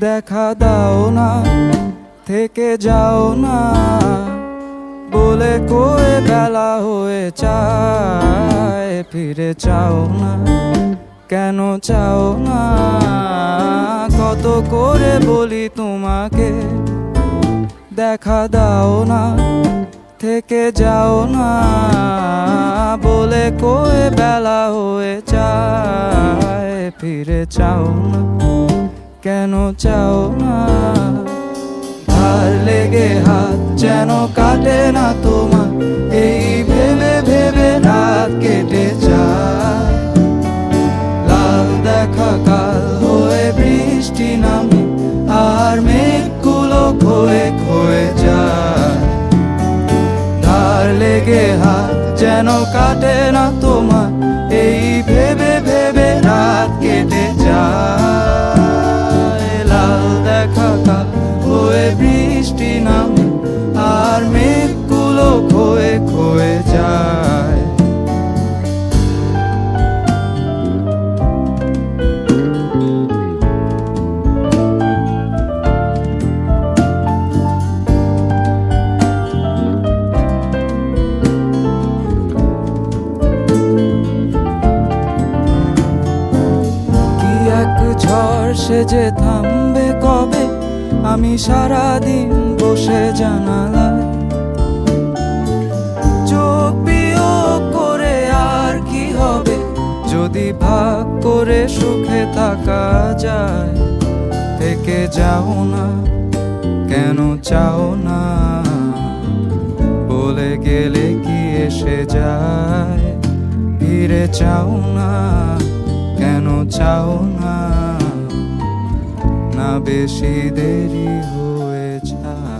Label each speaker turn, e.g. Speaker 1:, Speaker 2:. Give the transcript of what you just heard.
Speaker 1: দেখা দাও না, থেকে যাও না বলে কয়ে বেলা হয়ে যায়। ফিরে চাও না, কেন চাও না? কত করে বলি তোমাকে দেখা দাও না, থেকে যাও না বলে কয়ে বেলা হয়ে যায়। ফিরে চাও না, কেন চাও না? ধার লেগে হাত যেন কাটে না তোমার, এই ভেবে ভেবে রাত কেটে যায়। লাল দেখা কাল হয়ে বৃষ্টি নামে, আর মেঘগুলো ক্ষয়ে ক্ষয়ে যায়। ধার লেগে হাত যেন কাটে না তোমার, এই ভেবে ভেবে রাত কেটে যায়। লাল দেখা কাল হয়ে বৃষ্টি নামে, আর মেঘগুলো ক্ষয়ে ক্ষয়ে যায়। ঝড় সে যে থামবে কবে, আমি সারাদিন বসে জানালায় চোখ বিয়োগ করে। আর কি হবে যদি ভাগ করে সুখে থাকা যায়? থেকে যাও না, কেন চাও না? বলে গেলে কি এসে যায়? ফিরে চাও না, কেন চাও না? না বেশি দেরি হয়ে যায়।